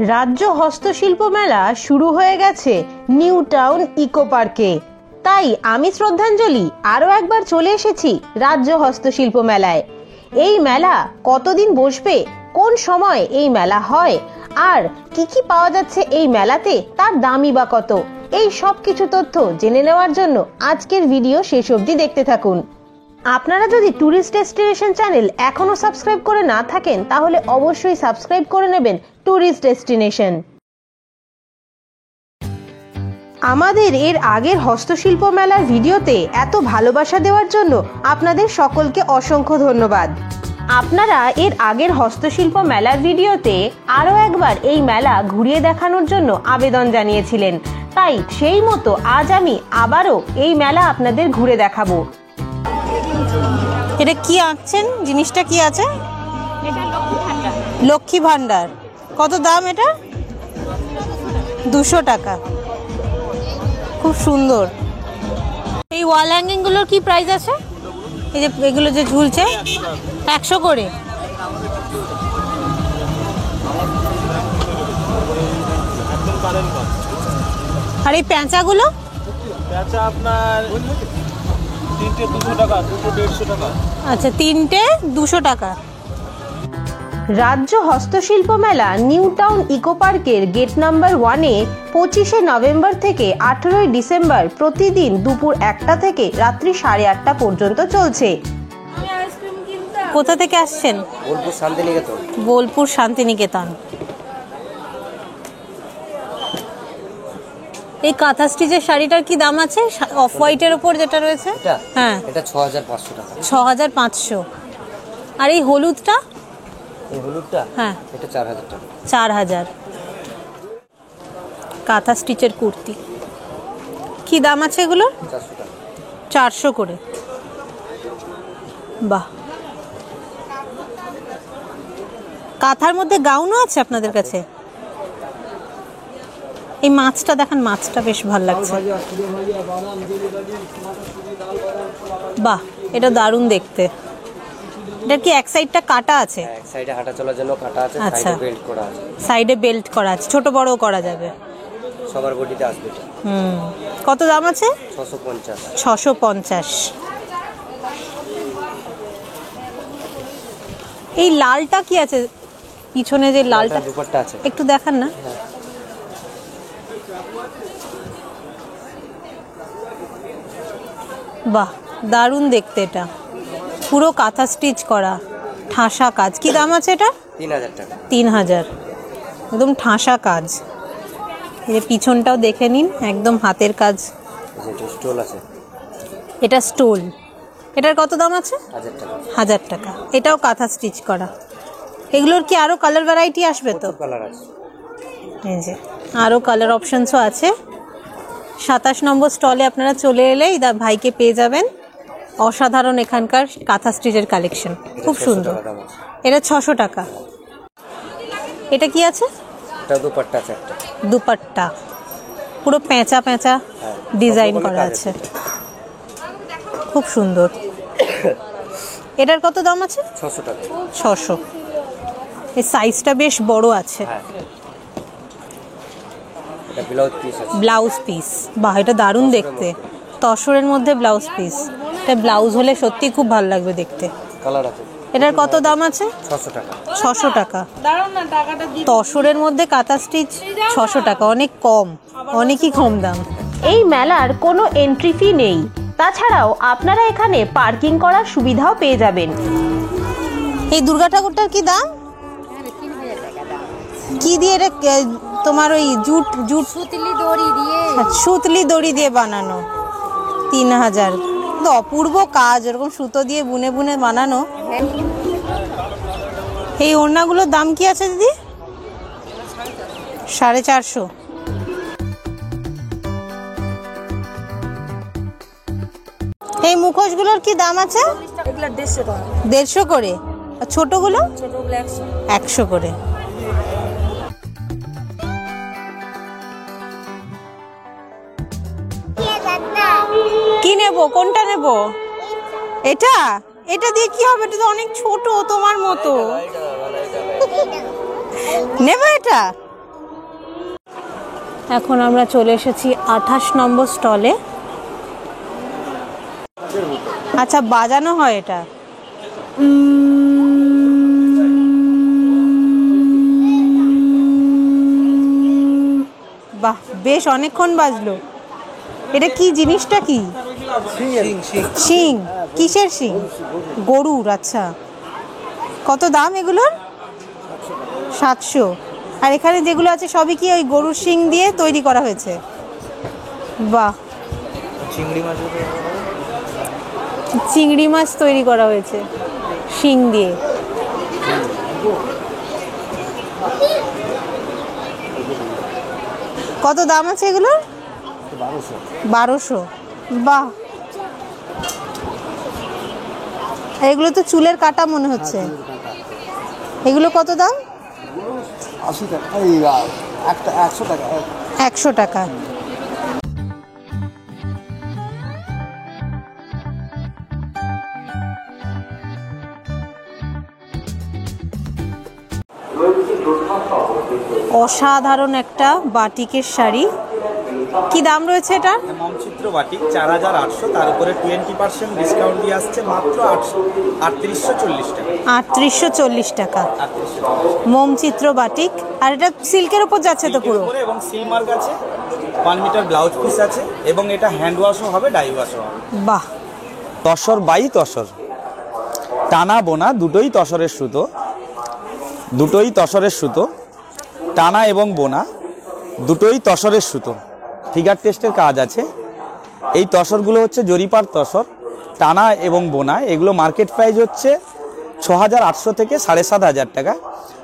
রাজ্য হস্তশিল্প মেলা শুরু হয়ে গেছে নিউ টাউন ইকো পার্কে। তাই আমি শ্রদ্ধাঞ্জলি আরো একবার চলে এসেছি রাজ্য হস্তশিল্প মেলায়। এই মেলা কতদিন বসবে, কোন সময় এই মেলা হয়, আর কি কি পাওয়া যাচ্ছে এই মেলাতে, তার দামই বা কত, এই সব কিছু তথ্য জেনে নেওয়ার জন্য আজকের ভিডিও শেষ অবধি দেখতে থাকুন। আপনারা যদি ট্যুরিস্ট ডেস্টিনেশন চ্যানেল এখনো সাবস্ক্রাইব করে না থাকেন তাহলে অবশ্যই সাবস্ক্রাইব করে নেবেন ট্যুরিস্ট ডেস্টিনেশন। আমাদের এর আগের হস্তশিল্প মেলার ভিডিওতে এত ভালোবাসা দেওয়ার জন্য আপনাদের সকলকে অসংখ্য ধন্যবাদ। আপনারা এর আগের হস্তশিল্প মেলার ভিডিওতে আরও একবার এই মেলা ঘুরিয়ে দেখানোর জন্য আবেদন জানিয়েছিলেন, তাই সেই মতো আজ আমি আবারও এই মেলা আপনাদের ঘুরে দেখাবো। এটা কি আঁকছেন, জিনিসটা কি আছে? এটা লক্ষ্মী ভান্ডার। কত দাম এটা? 200 টাকা। খুব সুন্দর। এই ওয়াল হ্যাঙ্গিং গুলোর কি প্রাইস আছে? এই যে এগুলো যে ঝুলছে 100 করে। আর এই প্যাঁচাগুলো? প্যাঁচা আপনার তিনটে 200 টাকা, দুটো 150 টাকা। আচ্ছা, তিনটে 200 টাকা। রাজ্য হস্তশিল্প মেলা নিউ টাউন ইকো পার্কের গেট নাম্বার 1-এ 25শে নভেম্বর থেকে 18ই ডিসেম্বর প্রতিদিন দুপুর 1টা থেকে রাত্রি 8:30 পর্যন্ত চলছে। কোথা থেকে আসছেন? বোলপুর শান্তিনিকেতন। বোলপুর শান্তিনিকেতন। এই কাঁথা স্টিচের শাড়িটার কি দাম আছে? অফ হোয়াইটের উপর যেটা রয়েছে, হ্যাঁ, এটা 6500 টাকা। 6500। আর এই হলুদটা? এই হলুদটা, হ্যাঁ, এটা 4000 টাকা। 4000। কাঁথা স্টিচের কুর্তি কি দাম আছে এগুলো? 400 টাকা। 400 করে। বাহ। কাঁথার মধ্যে গাউনও আছে আপনাদের কাছে? এই মাছটা দেখান, মাছটা বেশ ভালো লাগছে। বাহ, এটা দারুণ দেখতে। এটা কি এক সাইডটা কাটা আছে? এক সাইডে হাঁটা চলার জন্য কাটা আছে, আচ্ছা, সাইডে বেল্ট করা আছে। সাইডে বেল্ট করা আছে, ছোট বড়ও করা যাবে। সবার বডিতে আসবে এটা। কত দাম আছে? 650। 650। এই লালটা কি আছে পিছনে, যে লালটা? দুপাট্টা আছে, একটু দেখান না। বাহ, দারুণ দেখতে। এটা পুরো কাঁথা স্টিচ করা, ঠাসা কাজ। কি দাম আছে এটা? 3000 টাকা। 3000। একদম ঠাসা কাজ। এই যে পিছনটাও দেখে নিন, একদম হাতের কাজ। এটা স্টোল আছে। এটা স্টোল। এটার কত দাম আছে? 1000 টাকা। 1000 টাকা। এটাও কাঁথা স্টিচ করা। এগুলোর কি আরো কালার ভ্যারাইটি আসবে? তো কালার আছে, এই যে আরো কালার অপশনসও আছে। 27 নম্বর স্টলে আপনারা চলে এলেই ভাইকে পেয়ে যাবেন। অসাধারণ এখানকার কাঁথা স্টিচের কালেকশন, খুব সুন্দর। এটা 600 টাকা। এটা কি আছে? এটা দুপাট্টা আছে একটা। দুপাট্টা পুরো পেঁচা পেঁচা ডিজাইন করা আছে, খুব সুন্দর। এটার কত দাম আছে? 600 টাকা। 600। এই সাইজটা বেশ বড় আছে। এটা ব্লাউজ পিস আছে। Blouse piece. বাহ, এটা দারুণ দেখতে। তসরের মধ্যে ব্লাউজ পিস। এটা ব্লাউজ হলে সত্যি খুব ভালো লাগবে দেখতে। কালার আছে। এটার কত দাম আছে? 600 টাকা। 600 টাকা। তসরের মধ্যে কাঁথা স্টিচ 600 টাকা, অনেক কম, অনেকই কম দাম। এই মেলার কোনো এন্ট্রি ফি নেই। তাছাড়াও আপনারা এখানে পার্কিং করার সুবিধাও পেয়ে যাবেন। এই দুর্গা ঠাকুরটার কি দাম? কি দিয়ে এটা? তোমার ওই জুট জুট সুতলি দড়ি দিয়ে, সুতলি দড়ি দিয়ে বানানো। 3000। অপূর্ব কাজ, ওরকম সুতো দিয়ে বুনে বুনে বানানো। এই ওড়নাগুলোর দাম কি আছে দিদি? 450। এই মুখোশগুলোর কি দাম আছে? এগুলা 150 টাকা। 150 করে। আর ছোটগুলো? ছোটগুলো 100। 100 করে। কি নেব, কোনটা নেব? এটা? এটা দিয়ে কি হবে? এটা তো অনেক ছোট, তোমার মতো। নেব এটা? এখন আমরা চলে এসেছি 28 নম্বর স্টলে। আচ্ছা, বাজানো হয় এটা? বাহ, বেশ অনেকক্ষণ বাজলো। এটা কি জিনিসটা? কি শিং? কিসের শিং? গরুর। আচ্ছা, কত দাম এগুলোর? 700। আর এখানে যেগুলো আছে সবই কি ওই গরুর শিং দিয়ে তৈরি করা হয়েছে? বাহ, চিংড়ি মাছ তৈরি করা হয়েছে শিং দিয়ে। কত দাম আছে এগুলো? 1200। বাহ, এগুলো তো চুলের কাটা মনে হচ্ছে। এগুলো কত দাম? 80 টাকা। এই একটা 100 টাকা। 100 টাকা। অসাধারণ একটা বাটিকের শাড়ি। কি দাম রয়েছে এটা? মমচিত্র বাটিক 4800, তার উপরে 20% ডিসকাউন্ট দিয়ে আসছে মাত্র 3840 টাকা। 3840 টাকা মমচিত্র বাটিক। আর এটা সিল্কের উপর যাচ্ছে তো পুরো? এবং সিলমার্ক আছে, 1 মিটার ব্লাউজ পিস আছে, এবং এটা হ্যান্ড ওয়াশও হবে, ডাই ওয়াশও হবে। বাহ, তসর বাই তসর, টানা বোনা দুটোই তসরের সুতো, দুটোই তসরের সুতো, টানা এবং বোনা দুটোই তসরের সুতো। ফিগার টেস্টের কাজ আছে। এই তসরগুলো হচ্ছে জরিপার তসর, টানা এবং বোনা। এগুলো মার্কেট প্রাইস হচ্ছে 6800 থেকে 7500 টাকা।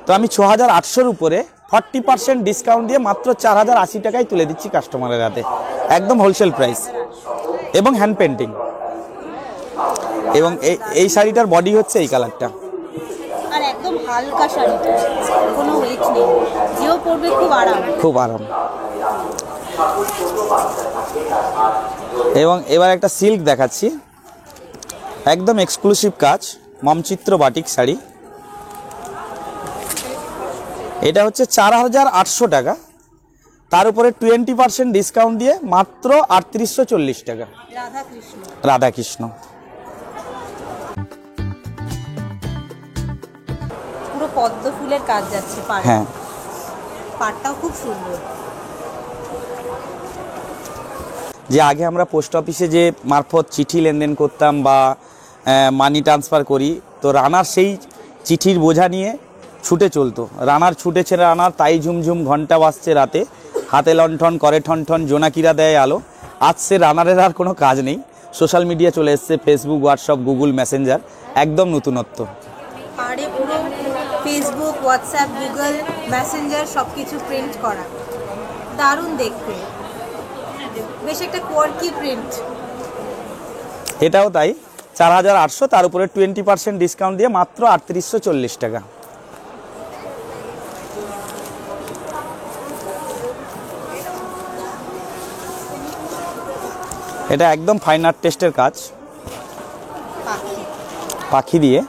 তো আমি 6800-র উপরে 40% ডিসকাউন্ট দিয়ে মাত্র 4080 টাকায় তুলে দিচ্ছি কাস্টমারের হাতে, একদম হোলসেল প্রাইস, এবং হ্যান্ড পেন্টিং। এবং এই শাড়িটার বডি হচ্ছে এই কালারটা। আর একদম হালকা শাড়িটা, কোনো ওয়েট নেই, যেও পরবে খুব আরাম। খুব আরাম। এবং এবার একটা সিল্ক দেখাচ্ছি, একদম এক্সক্লুসিভ কাজ, মমচিত্র বাটিক শাড়ি। এটা হচ্ছে 4800 টাকা, তার উপরে 20% ডিসকাউন্ট দিয়ে মাত্র 3840 টাকা। রাধাকৃষ্ণ। পুরো পদ্ম ফুলের কাজ যাচ্ছে পাড়ে। হ্যাঁ, পাড়টাও খুব সুন্দর। যে আগে আমরা পোস্ট অফিসে যে মারফত চিঠি লেনদেন করতাম বা মানি ট্রান্সফার করি, তো রানার সেই চিঠির বোঝা নিয়ে ছুটে চলতো। রানার ছুটেছে রানার, তাই ঝুমঝুম ঘন্টা বাজছে রাতে, হাতে লণ্ঠন করে ঠনঠন, জোনাকিরা দেয় আলো। আজ সে রানারের আর কোনো কাজ নেই। সোশ্যাল মিডিয়া চলে এসছে, ফেসবুক, হোয়াটসঅ্যাপ, গুগল মেসেঞ্জার, একদম নতুনত্ব। পাড়ে পুরো ফেসবুক, হোয়াটসঅ্যাপ, গুগল মেসেঞ্জার সব কিছু প্রিন্ট করা, দারুণ দেখতে, বেশ একটা কোয়ার্কি প্রিন্ট। এটাও তাই, 4800, তার উপরে 20% ডিসকাউন্ট দিয়ে মাত্র 3840 টাকা। এটা একদম ফাইন আর্ট টেস্টের কাজ, পাখি দিয়ে।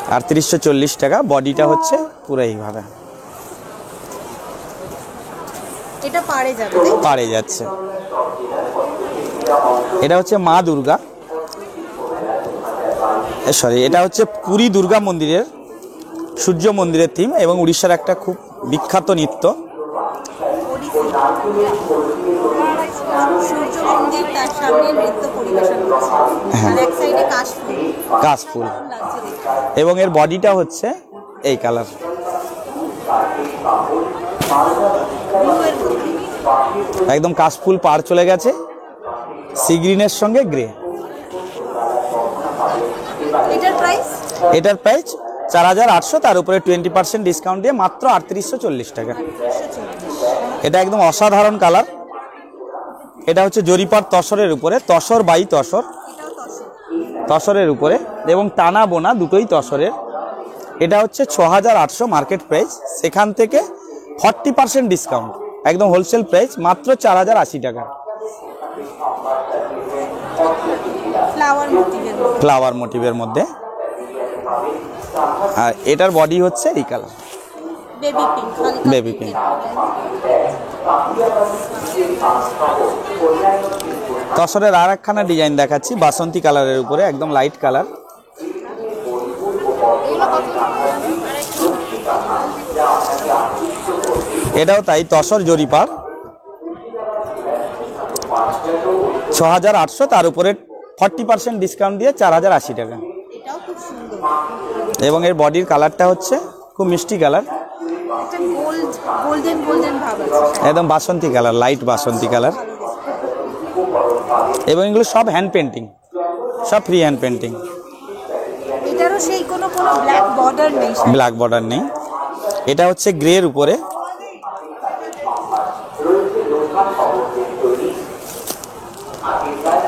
3840 টাকা। বডিটা হচ্ছে পুরো এইভাবে, এটা পাড়ে যাবে, পাড়ে যাচ্ছে। এটা হচ্ছে মা দুর্গা, সরি, এটা হচ্ছে পুরী দুর্গা মন্দিরের, সূর্য মন্দিরের থিম, এবং উড়িষ্যার একটা খুব বিখ্যাত নৃত্য। সূর্য মন্দির, তার সামনে নৃত্য পরিবেশন করছে, আর এক সাইডে কাশফুল। কাশফুল। লাগছে দেখতে। এবং এর বডিটা হচ্ছে এই কালার। একদম কাশফুল পাড় চলে গেছে, সি গ্রিনের সঙ্গে গ্রে। এটার প্রাইস? এটার প্রাইস 4800, তার উপরে 20% ডিসকাউন্ট দিয়ে মাত্র 3840 টাকা। এটা একদম অসাধারণ কালার। এটা হচ্ছে জরিপার তসরের উপরে, তসর বাই তসর, তসরের উপরে, এবং টানা বোনা দুটোই তসরের। এটা হচ্ছে 6800 মার্কেট প্রাইস, সেখান থেকে 40% ডিসকাউন্ট, একদম হোলসেল প্রাইস, মাত্র 4080 টাকা। ফ্লাওয়ার মোটিভের মধ্যে। ফ্লাওয়ার মোটিভের মধ্যে। আর এটার বডি হচ্ছে এই colour, baby pink, baby pink. তসরের আর একখানা ডিজাইন দেখাচ্ছি বাসন্তী কালারের উপরে, একদম লাইট কালার। এটাও তাই, তসর জরিপার, 6800, তার উপরে 40% ডিসকাউন্ট দিয়ে 4080 টাকা। এটাও খুব সুন্দর, এবং এর বডির কালারটা হচ্ছে খুব মিষ্টি কালার, একটা গোল্ডেন ভাব আছে, একদম বাসন্তী কালার, লাইট বাসন্তী কালার। এবং এগুলো সব হ্যান্ড পেন্টিং, সব ফ্রি হ্যান্ড পেন্টিং, এটারও সেই কোনো ব্ল্যাক বর্ডার নেই, ব্ল্যাক বর্ডার নেই। এটা হচ্ছে গ্রের উপরে,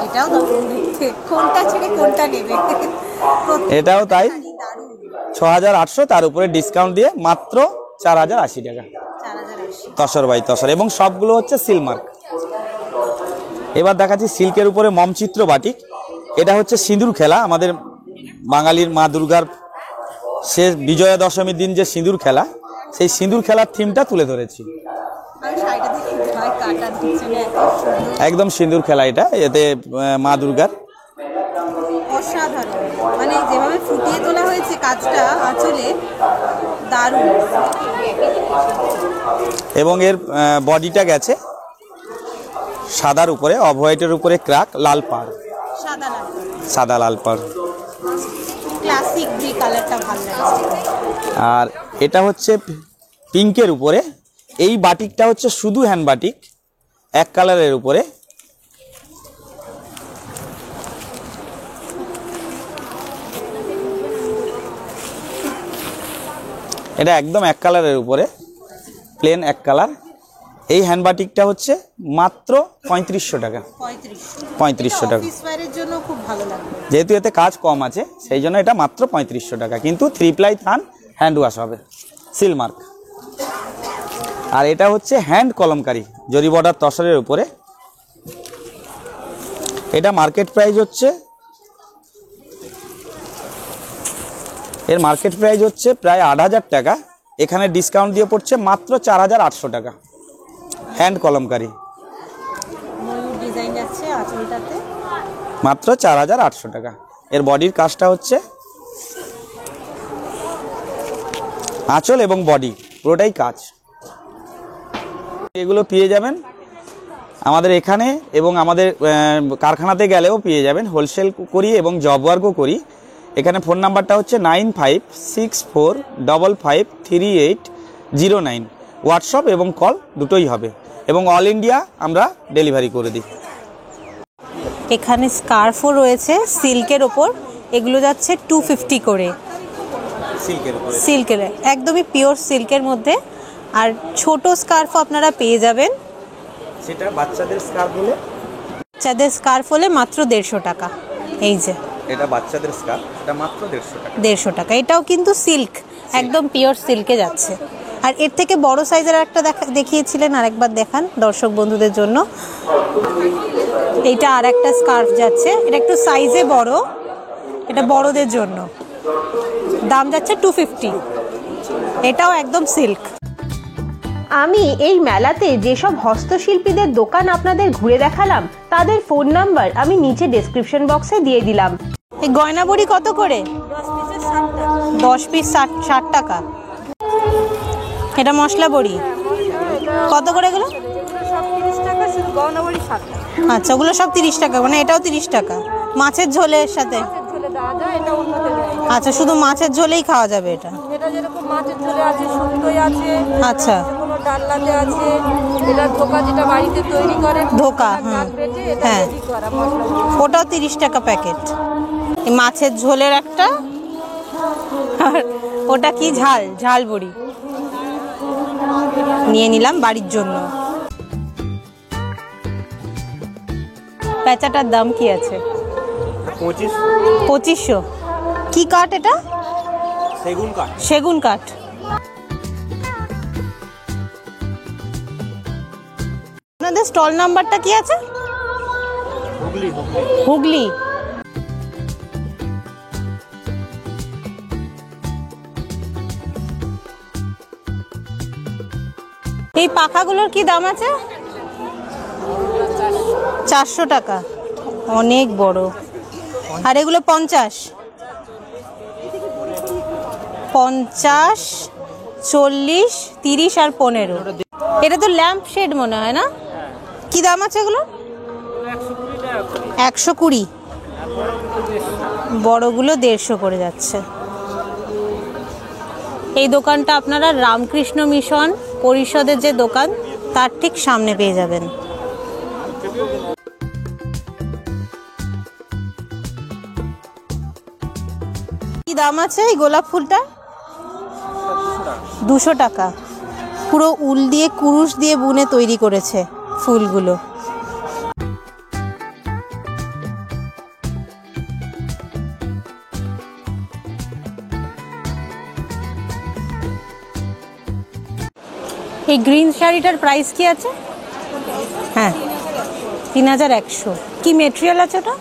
এটাও দারুণ দেখতে, কোনটা ছেড়ে কোনটা নেবে। এটাও তাই, দারুণ, 6800, তার উপরে ডিসকাউন্ট দিয়ে মাত্র 4080 টাকা। 4080। তসর বাই তসর, এবং সবগুলো হচ্ছে সিলমার্ক। এবার দেখাচ্ছি সিল্কের উপরে মমচিত্র বাটিক। এটা হচ্ছে সিঁদুর খেলা, আমাদের বাঙালির মা দুর্গার শেষ বিজয়া দশমীর দিন যে সিঁদুর খেলা, সেই সিঁদুর খেলার থিমটা তুলে ধরেছি। আমি শাড়িটা দেখি ভাই কাটা দিচ্ছে না, এত সুন্দর, একদম সিঁদুর খেলা এটা, এতে মা দুর্গার অসাধারণ, মানে যেভাবে ফুটিয়ে তোলা হয়েছে কাজটা আঁচলে, দারুণ। এবং এর বডিটা গেছে সাদার উপরে, অফ হোয়াইটের উপরে ক্রাক, লাল পাড়, সাদা লাল, সাদা লাল পাড়। ক্লাসিক গ্রে কালারটা ভালো লাগছে। আর এটা হচ্ছে পিঙ্কের উপরে, এই বাটিকটা হচ্ছে শুধু হ্যান্ড বাটিক, এক কালারের উপরে। এটা একদম এক কালারের উপরে, প্লেন এক কালার। এই হ্যান্ড বাটিকটা হচ্ছে মাত্র 3500 টাকা, 3500 টাকা। অফিস ওয়্যারের জন্য খুব ভালো লাগবে, যেহেতু এতে কাজ কম আছে সেই জন্য এটা মাত্র 3500 টাকা, কিন্তু 3 প্লাই থান, হ্যান্ড ওয়াশ হবে, সিলমার্ক। আর এটা হচ্ছে হ্যান্ড কলমকারি জরি বর্ডার তসরের উপরে। এটা মার্কেট প্রাইস হচ্ছে, এর মার্কেট প্রাইস হচ্ছে প্রায় 8000 টাকা, এখানে ডিসকাউন্ট দিয়ে পড়ছে মাত্র 4800 টাকা। হ্যান্ড কলমকারি ময়ূর ডিজাইন যাচ্ছে আঁচলটাতে, মাত্র 4800 টাকা। এর বডির কাজটা হচ্ছে আঁচল এবং বডি পুরোটাই কাজ। এগুলো পেয়ে যাবেন আমাদের এখানে, এবং আমাদের কারখানাতে গেলেও পেয়ে যাবেন। হোলসেল করি এবং জব ওয়ার্কও করি। এখানে ফোন নাম্বারটা হচ্ছে 9564553809। হোয়াটসঅ্যাপ এবং কল দুটোই হবে, এবং অল ইন্ডিয়া আমরা ডেলিভারি করে দিই। এখানে স্কার্ফও রয়েছে সিল্কের ওপর, এগুলো যাচ্ছে 250 করে, সিল্কের, একদমই পিওর সিল্কের মধ্যে। আর ছোট স্কার্ফও আপনারা পেয়ে যাবেন, সেটা বাচ্চাদের স্কার্ফ হলে, বাচ্চাদের স্কার্ফ হলে মাত্র 150 টাকা। এই যে এটা বাচ্চাদের স্কার্ফ, এটা মাত্র 150 টাকা। 150 টাকা, এটাও কিন্তু সিল্ক, একদম পিওর সিল্কে যাচ্ছে। আর এর থেকে বড় সাইজের একটা দেখিয়েছিলেন, আরেকবার দেখান দর্শক বন্ধুদের জন্য। এইটা আর একটা স্কার্ফ যাচ্ছে, এটা একটু সাইজে বড়, এটা বড়দের জন্য, দাম যাচ্ছে 250। এটাও একদম সিল্ক। আমি এই মেলাতে যেসব হস্তশিল্পীদের দোকান আপনাদের ঘুরে দেখালাম তাদের ফোন নাম্বার আমি নিচে ডেসক্রিপশন বক্সে দিয়ে দিলাম। এই গয়না বড়ি কত করে? 10 পিস 60 টাকা। এটা মশলা বড়ি কত করে এগুলো? আচ্ছা, ওগুলো সব 30 টাকা, মানে এটাও 30 টাকা। মাছের ঝোলের সাথে, আচ্ছা, শুধু মাছের ঝোলেই খাওয়া যাবে এটা? এটা যেরকম মাছের ঝোলে আছে, শুক্তোই আছে, আচ্ছা, কোনো ডালনাতে আছে, এটা ধোকা যেটা বাড়িতে তৈরি করে, ধোকা, হ্যাঁ, ওটাও 30 টাকা প্যাকেট। এই মাছের ঝোলের একটা, আর ওটা কি ঝাল বড়ি নিয়ে নিলাম বাড়ির জন্য। পেঁচাটার দাম কি আছে? 2500। কি কাঠ এটা? সেগুন কাঠ। আপনাদের স্টল নাম্বারটা কি আছে? হুগলি। এই পাখাগুলোর কি দাম আছে? 400 টাকা, অনেক বড়। আর এগুলো 50, 50, 40, 30 আর 15। এটা তো ল্যাম্প শেড মনে হয় না? কি দাম আছে এগুলো? 120। বড়গুলো 150 করে যাচ্ছে। এই দোকানটা আপনারা রামকৃষ্ণ মিশন পরিষদের যে দোকান তার ঠিক সামনে পেয়ে যাবেন। কি দাম আছে এই গোলাপ ফুলটা? 200 টাকা। পুরো উল দিয়ে কুরুশ দিয়ে বুনে তৈরি করেছে ফুলগুলো। এই গ্রিন শাড়িটার প্রাইস কি আছে? হ্যাঁ, 3100। কি মেটেরিয়াল আছে ওটা?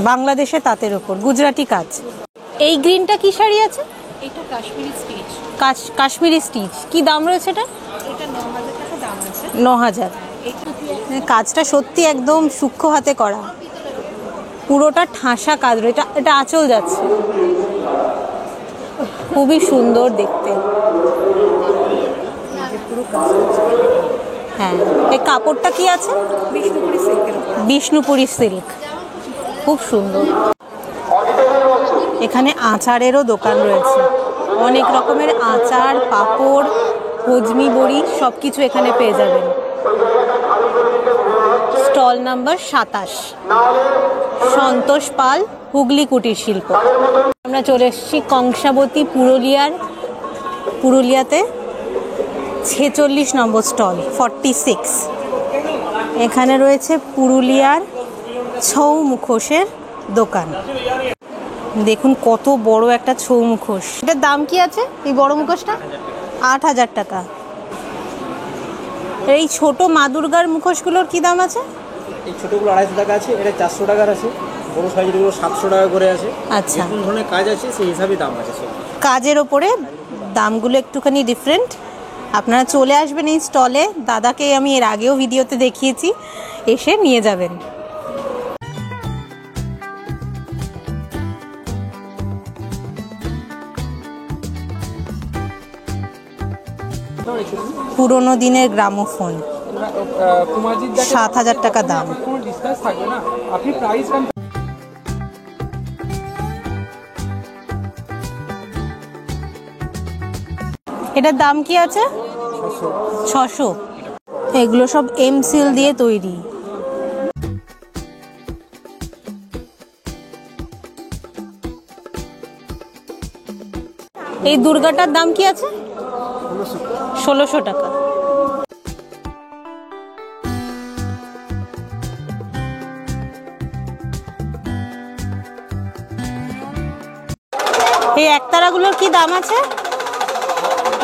বাংলাদেশে তাঁতের উপর গুজরাটি কাজ। এই গ্রিনটা কি শাড়ি আছে? এটা কাশ্মীরি স্টিচ। কাশ্মীরি স্টিচ। কি দাম রয়েছে এটা? এটা 9000 টাকা দাম আছে। 9000। কাজটা সত্যি একদম সূক্ষ্ম হাতে করা, পুরোটা ঠাসা কাজ। এটা আঁচল যাচ্ছে, খুবই সুন্দর দেখতে। হ্যাঁ, এই কাপড়টা কি আছে? বিষ্ণুপুরি সিল্ক, খুব সুন্দর। এখানে আচারেরও দোকান রয়েছে, অনেক রকমের আচার, পাঁপড়, হজমি বড়ি সব কিছু এখানে পেয়ে যাবেন। স্টল নাম্বার 27, সন্তোষ পাল হুগলি কুটির শিল্প। আমরা চলে এসেছি কংসাবতী পুরুলিয়াতে 46 নম্বর স্টল, 46। এখানে রয়েছে পুরুলিয়ার ছৌ মুখোশের দোকান। দেখুন কত বড় একটা ছৌ মুখোশ। এটার দাম কি আছে এই বড় মুখোশটা? 8000 টাকা। এই ছোট মা দুর্গার মুখোশগুলোর কি দাম আছে? এই ছোটগুলো 250 টাকা আছে, এটা 400 টাকার আছে। বড় সাইজগুলো 700 টাকা করে আছে। আচ্ছা, কোন ধরনের কাজ আছে সেই হিসাবে দাম আছে। কাজের ওপরে দামগুলো একটুখানি ডিফারেন্ট। আপনারা চলে আসবেন এই স্টলে, দাদাকে আমি এর আগেও ভিডিওতে দেখিয়েছি, এসে নিয়ে যাবেন। পুরোনো দিনের গ্রামোফোন, 7000 টাকা দাম। এটার দাম কি আছে? 600। এগুলো সব এমসিল দিয়ে তৈরি। এই দুর্গাটার দাম কি আছে? 1600 টাকা। এই একতারাগুলোর কি দাম আছে?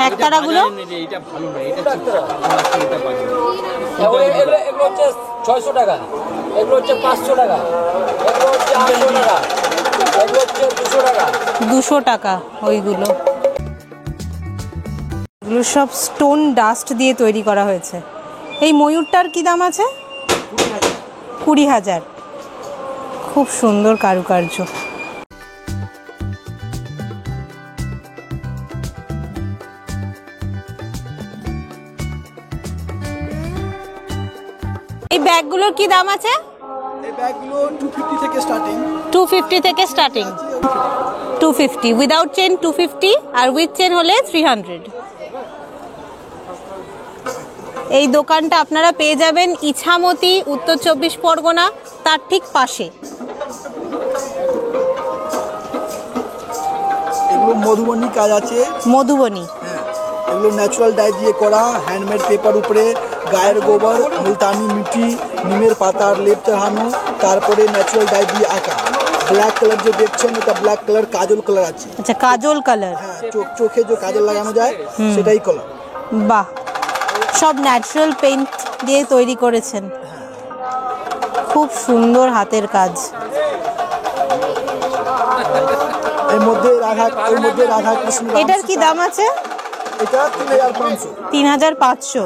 একতারাগুলো এটা ভালো না, এটা এগুলো হচ্ছে 600 টাকা, এগুলো হচ্ছে 500 টাকা, এগুলো হচ্ছে 800 টাকা, এগুলো হচ্ছে 200 টাকা। 200 টাকা ওইগুলো। এগুলো সব স্টোন ডাস্ট দিয়ে তৈরি করা হয়েছে। এই ময়ূরটার কি দাম আছে? 20000। খুব সুন্দর কারুকার্য। এই ব্যাগগুলোর কি দাম আছে? এই ব্যাগগুলো 250 থেকে স্টার্টিং। 250 থেকে স্টার্টিং। 250 উইদাউট চেন 250, আর উইথ চেন হলে 300। এই দোকানটা আপনারা পেয়ে যাবেন ইছামতি, উত্তর 24 পরগনা, তার ঠিক পাশে। এগুলো মধুবনী কাজ আছে। মধুবনী, হ্যাঁ, এগুলো ন্যাচারাল ডাই দিয়ে করা, হ্যান্ডমেড পেপার উপরে গায়ের গোবর, মুলতানি মিটি, নিমের পাতার লেপ চাহানো, তারপরে ন্যাচারাল ডাই দিয়ে আঁকা। ব্ল্যাক কালার যে দেখছেন এটা ব্ল্যাক কালার, কাজল কালার আছে। আচ্ছা, কাজল কালার। হ্যাঁ, চোখে যে কাজল লাগানো যায় সেটাই কালার। বাহ, সব ন্যাচারাল পেইন্ট দিয়ে তৈরি করেছেন, খুব সুন্দর হাতের কাজ। এর মধ্যে রাধা কৃষ্ণ। এটার কি দাম আছে? এটা 3500। 3500।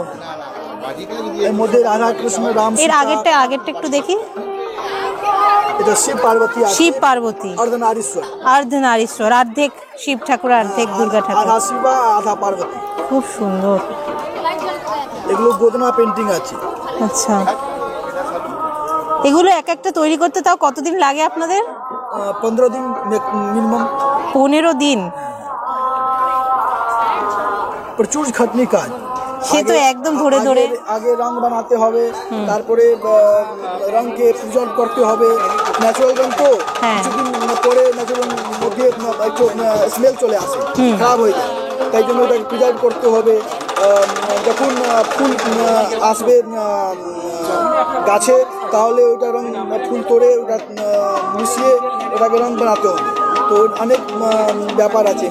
এর মধ্যে রাধা কৃষ্ণ রাম এর সীতা, আগেরটা একটু দেখি। এটা শিব পার্বতী আছে, শিব পার্বতী, অর্ধনারীশ্বর, অর্ধনারীশ্বর, অর্ধেক শিব ঠাকুর অর্ধেক দুর্গা ঠাকুর। আধা শিবা আধা পার্বতী। খুব সুন্দর। এগুলো গোদনা পেন্টিং আছে। আচ্ছা, এগুলো এক একটা তৈরি করতে তাও কতদিন লাগে আপনাদের? 15 দিন মিনিমাম। 15 দিন? প্রচুর খাটনি কাজ। সে তো একদম ধরে ধরে আগে রং বানাতে হবে, তারপরে রংকে প্রিজার্ভ করতে হবে। ন্যাচারাল রং তো কিছুদিন পরে ন্যাচারাল মধ্যে একটু স্মেল চলে আসে, খারাপ হয়ে যায়, তাই জন্য ওটাকে প্রিজার্ভ করতে হবে। যখন ফুল আসবে গাছে, তাহলে ওটা রং ফুল তোড়ে ওটা মিশিয়ে ওটাকে রং বানাতে হবে। তো অনেক ব্যাপার আছে।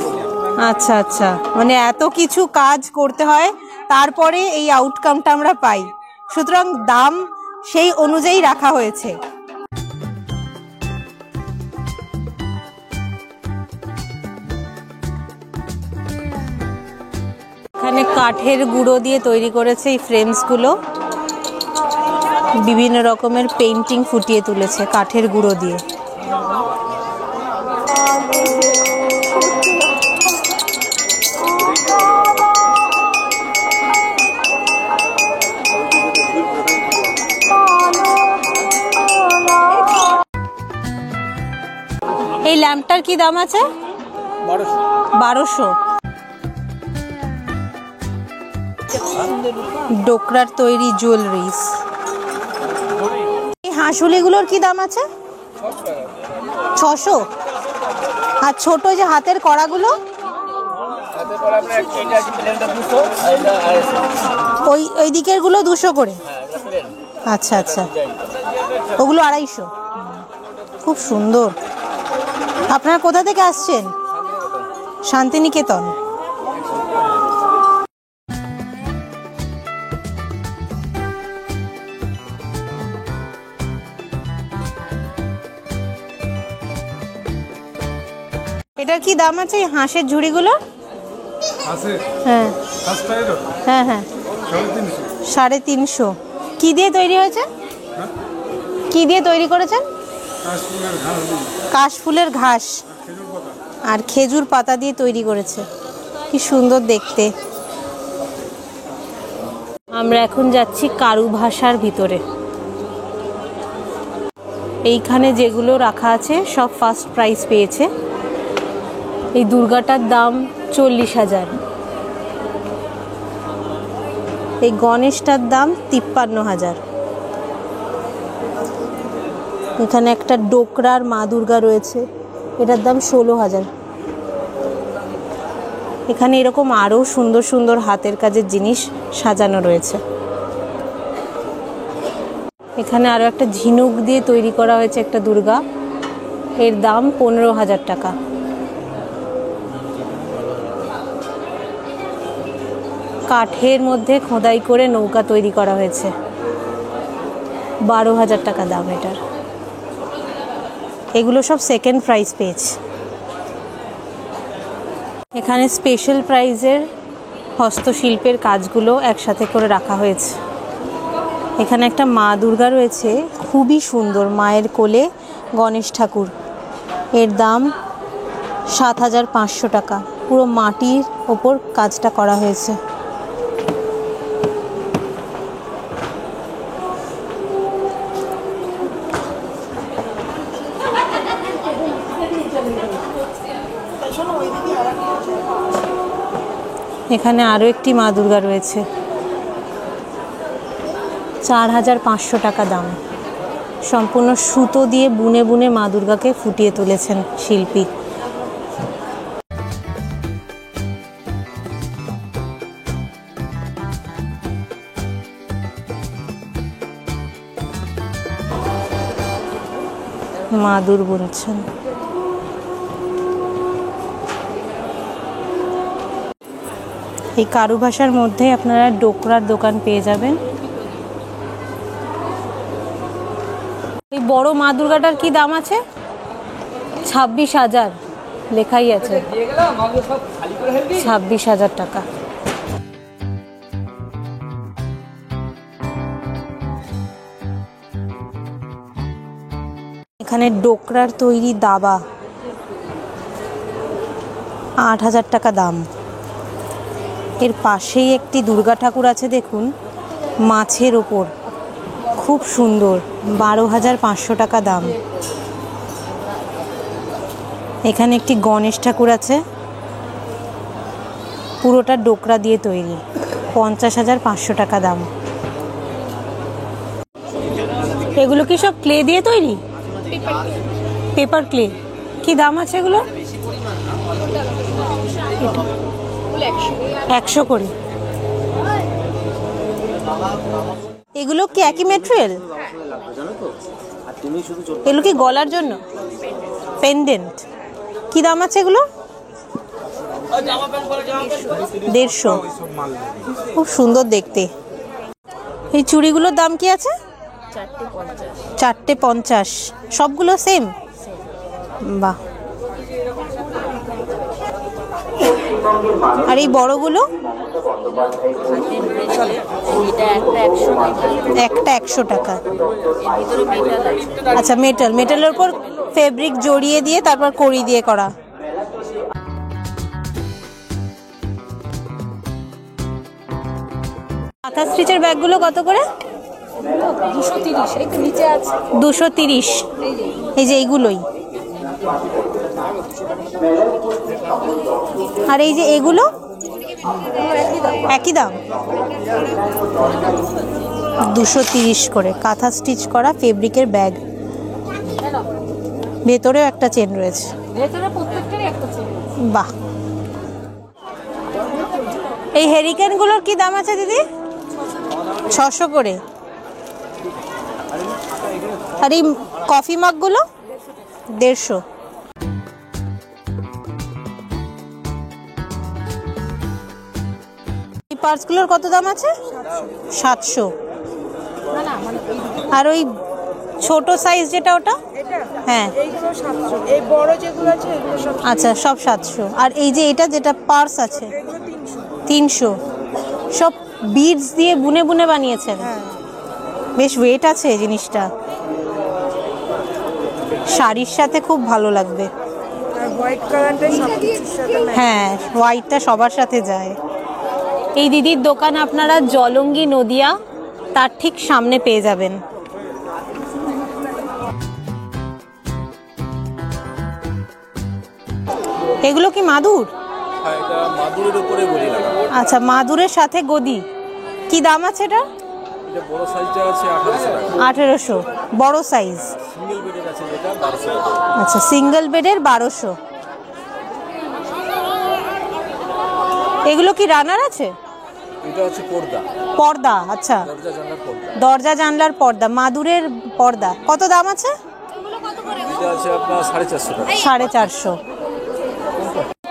আচ্ছা আচ্ছা, মানে এত কিছু কাজ করতে হয়, তারপরে এই আউটকামটা আমরা পাই। সুতরাং দাম সেই অনুযায়ী রাখা হয়েছে। এখানে কাঠের গুঁড়ো দিয়ে তৈরি করেছে এই ফ্রেমসগুলো। বিভিন্ন রকমের পেইন্টিং ফুটিয়ে তুলেছে কাঠের গুঁড়ো দিয়ে। এই ল্যাম্পটার কি দাম আছে? 1200। ডোকরার তৈরি জুয়েলারিস। এই হাঁসুলিগুলোর কি দাম আছে? 600। আর ছোট যে হাতের কড়াগুলো? ওই দিকের গুলো 200 করে। আচ্ছা আচ্ছা, ওগুলো 250। খুব সুন্দর। আপনারা কোথা থেকে আসছেন? শান্তিনিকেতন। এটার কি দাম আছে এই হাঁসের ঝুড়িগুলো? হ্যাঁ হ্যাঁ হ্যাঁ, 350। কি দিয়ে তৈরি হয়েছে? কি দিয়ে তৈরি করেছেন? কাশফুলের ঘাস আর খেজুর পাতা দিয়ে তৈরি করেছে। কি সুন্দর দেখতে। আমরা এখন যাচ্ছি কারু ভাষার ভিতরে। এইখানে যেগুলো রাখা আছে সব ফার্স্ট প্রাইজ পেয়েছে। এই দুর্গাটার দাম 40,000। এই গণেশটার দাম 53,000। এখানে একটা ডোকরার মা দুর্গা রয়েছে, এটার দাম 16,000। এখানে এরকম আরও সুন্দর সুন্দর হাতের কাজের জিনিস সাজানো রয়েছে। এখানে আরও একটা ঝিনুক দিয়ে তৈরি করা হয়েছে একটা দুর্গা, এর দাম 15,000 টাকা। কাঠের মধ্যে খোদাই করে নৌকা তৈরি করা হয়েছে, 12,000 টাকা দাম এটার। এগুলো সব সেকেন্ড প্রাইজ পেয়েছে। এখানে স্পেশাল প্রাইজের হস্তশিল্পের কাজগুলো একসাথে করে রাখা হয়েছে। এখানে একটা মা দুর্গা রয়েছে, খুবই সুন্দর, মায়ের কোলে গণেশ ঠাকুর। এর দাম 7,500 টাকা। পুরো মাটির ওপর কাজটা করা হয়েছে। এখানে আরও একটি মা দুর্গা রয়েছে, 4,500 টাকা দাম। সম্পূর্ণ সুতো দিয়ে বুনে বুনে মা দুর্গাকে ফুটিয়ে তুলেছেন শিল্পী। মাদুর বুনছেন। এই কারুভাষার মধ্যে আপনারা ডোকরার দোকান পেয়ে যাবেন। এই বড় মা দুর্গাটার কি দাম আছে? 26,000 লেখাই আছে, 26,000 টাকা। এখানে ডোকরার তৈরি দাবা, 8,000 টাকা দাম। এর পাশেই একটি দুর্গা ঠাকুর আছে দেখুন, মাছের ওপর, খুব সুন্দর, 12,500 টাকা দাম। এখানে একটি গণেশ ঠাকুর আছে, পুরোটা ডোকরা দিয়ে তৈরি, 50,500 টাকা দাম। এগুলো কি সব ক্লে দিয়ে তৈরি? Paper clay. কি দাম আছে এগুলো? 100 করে। এগুলো কি একই মেটেরিয়াল? এগুলো কি গলার জন্য? পেন্ডেন্ট। কি দাম আছে এগুলো? 150। খুব সুন্দর দেখতে। এই চুড়িগুলোর দাম কি আছে? 4টে 50। সবগুলো সেম? বাহ। আর এই বড়গুলো? একটা 100 টাকা। আচ্ছা, মেটালের উপর ফেব্রিক জড়িয়ে দিয়ে তারপর কড়ি দিয়ে করা। মাথা স্টিচের ব্যাগগুলো কত করে? 230। এই তো নিচে আছে 230। এই যে এইগুলোই। আর এই যে এগুলো একই দাম, 230 করে। কাঁথা স্টিচ করা ফেব্রিকের ব্যাগ, ভেতরেও একটা চেন রয়েছে। ভেতরে প্রত্যেকটারই একটা চেন। বাহ। এই হেরিকেন গুলোর কি দাম আছে দিদি? 600 করে। আর এই কফি মাগগুলো? 150। এই পার্সগুলোর কত দাম আছে? 700। আর ওই ছোট সাইজ যেটা, ওটা? হ্যাঁ, এইগুলো 700। এই বড় যেগুলো আছে এগুলো সব আচ্ছা, সব 700। আর এই যে এটা যেটা পার্স আছে, 300। সব বিডস দিয়ে বুনে বুনে বানিয়েছেন। বেশ ওয়েট আছে জিনিসটা, শাড়ির সাথে খুব ভালো লাগবে। আর হোয়াইট কালারটাই সবকিছুর সাথে ম্যাচ। হ্যাঁ, হোয়াইটটা সবার সাথে যায়। এই দিদির দোকান আপনারা জলঙ্গি নদিয়া তার ঠিক সামনে পেয়ে যাবেন। এগুলো কি মাদুর? হ্যাঁ, এটা মাদুরের উপরে গদি লাগানো। আচ্ছা, মাদুরের সাথে গদি। কি দাম আছে এটা? এটা বড় সাইজটা আছে 1800 টাকা। 1800। বড় সাইজ? সিঙ্গেল বেডের আছে যেটা 1200 টাকা। আচ্ছা, সিঙ্গেল বেডের 1200। এগুলো কি রানার আছে? এটা হচ্ছে পর্দা। পর্দা, আচ্ছা, দরজা জানলার পর্দা। দরজা জানলার পর্দা, মাদুরের পর্দা। কত দাম আছে? এটা আছে আপনার 450 টাকা। 450।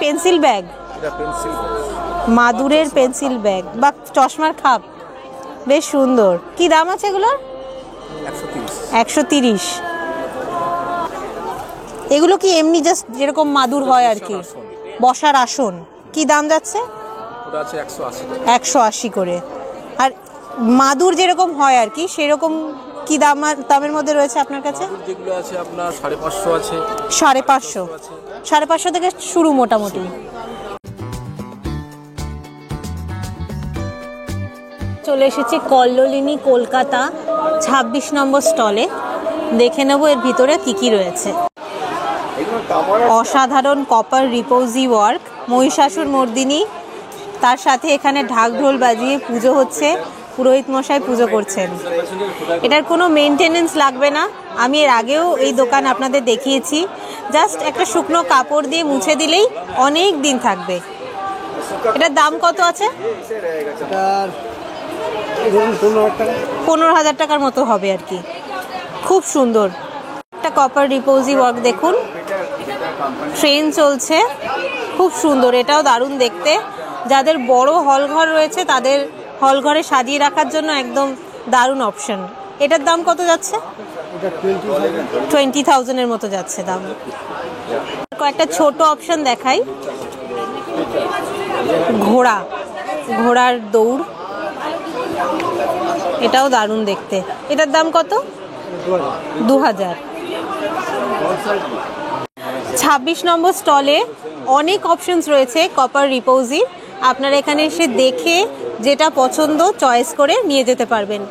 পেন্সিল ব্যাগ, এটা পেন্সিল। মাদুরের পেন্সিল ব্যাগ বা চশমার খাপ, বেশ সুন্দর। কি দাম আছে এগুলোর? 130। 130। এগুলো কি এমনি জাস্ট যেরকম মাদুর হয় আর কি, বসার আসন? কি দাম যাচ্ছে? ওটা আছে 180 টাকা। 180 করে। আর মাদুর যেরকম হয় আর কি, সেরকম কি দামের মধ্যে রয়েছে আপনার কাছে? যেগুলো আছে আপনার 550 আছে। 550। 550 থেকে শুরু মোটামুটি। চলে এসেছি কল্লোলিনী কলকাতা 26 নম্বর স্টলে। দেখে নেব এর ভিতরে কি কি রয়েছে। অসাধারণ কপার রিপোজি ওয়ার্ক, মহিষাসুর মর্দিনী, তার সাথে এখানে ঢাক ঢোল বাজিয়ে পুজো হচ্ছে, পুরোহিত মশাই পুজো করছেন। এটার কোনো মেনটেনেন্স লাগবে না। আমি এর আগেও এই দোকান আপনাদের দেখিয়েছি, জাস্ট একটা শুকনো কাপড় দিয়ে মুছে দিলেই অনেক দিন থাকবে। এটার দাম কত আছে? 15,000 টাকার মতো হবে আর কি। খুব সুন্দর একটা কপার রিপোজি ওয়ার্ক, দেখুন ট্রেন চলছে, খুব সুন্দর। এটাও দারুণ দেখতে। যাদের বড় হল ঘর রয়েছে তাদের হল ঘরে সাজিয়ে রাখার জন্য একদম দারুণ অপশন। এটার দাম কত যাচ্ছে? 20,000-এর মতো যাচ্ছে দাম। কয়েকটা ছোট অপশন দেখাই। ঘোড়ার দৌড়, এটাও দারুণ দেখতে। এটার দাম কত? 2000। 26 নম্বর স্টলে অনেক অপশনস রয়েছে কপার রিপোজির। আপনারা এখানে এসে দেখে যেটা পছন্দ চয়েস করে নিয়ে যেতে পারবেন।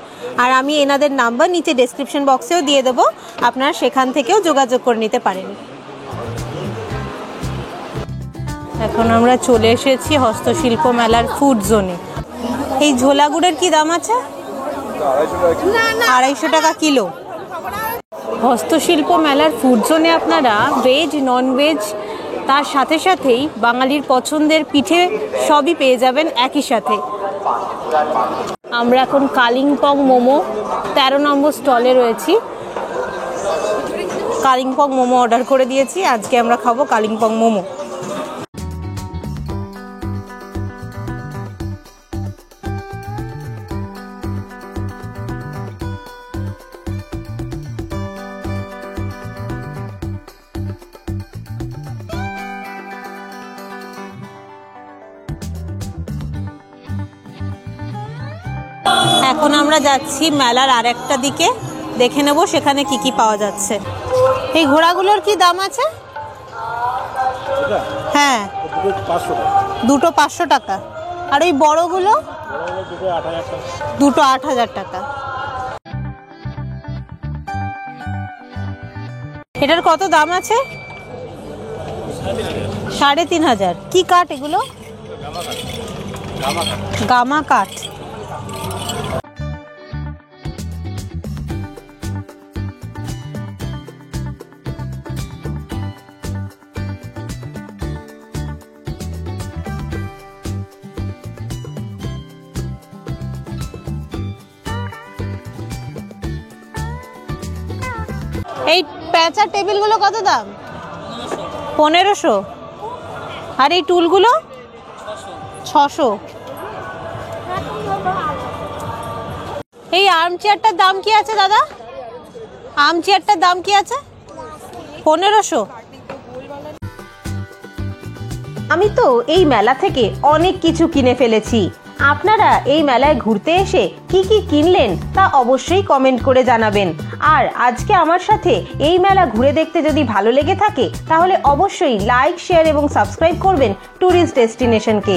আর আমি এনাদের নাম্বার নিচে ডেসক্রিপশন বক্সেও দিয়ে দেবো, আপনারা সেখান থেকেও যোগাযোগ করে নিতে পারেন। এখন আমরা চলে এসেছি হস্তশিল্প মেলার ফুড জোনে। এই ঝোলা গুড়ের কি দাম আছে? 250 টাকা কিলো। হস্তশিল্প মেলার ফুড জোনে আপনারা ভেজ নন ভেজ তার সাথে সাথেই বাঙালির পছন্দের পিঠে সবই পেয়ে যাবেন একই সাথে। আমরা এখন কালিম্পং মোমো 13 নম্বর স্টলে রয়েছি। কালিম্পং মোমো অর্ডার করে দিয়েছি, আজকে আমরা খাবো কালিম্পং মোমো। এখন আমরা যাচ্ছি মেলার আরেকটা দিকে, দেখে নেব সেখানে কি কি পাওয়া যাচ্ছে। এই ঘোড়াগুলোর কি দাম আছে? হ্যাঁ, দুটো 500 টাকা। আর ওই বড়গুলো? দুটো 8000 টাকা। এটার কত দাম আছে? 3500। কি কাঠ এগুলো? গামা কাঠ। এই প্যাঁচার টেবিলগুলো কত দাম? 1500। আর এই টুলগুলো 600। এই আর্ম চেয়ারটার দাম কি আছে দাদা? আর্ম চেয়ারটার দাম কি আছে? 1500। আমি তো এই মেলা থেকে অনেক কিছু কিনে ফেলেছি। আপনারা এই মেলায় ঘুরতে এসে কি কি কিনলেন তা অবশ্যই কমেন্ট করে জানাবেন। আর আজকে আমার সাথে এই মেলা ঘুরে দেখতে যদি ভালো লেগে থাকে তাহলে অবশ্যই লাইক, শেয়ার এবং সাবস্ক্রাইব করবেন ট্যুরিস্ট ডেস্টিনেশনকে।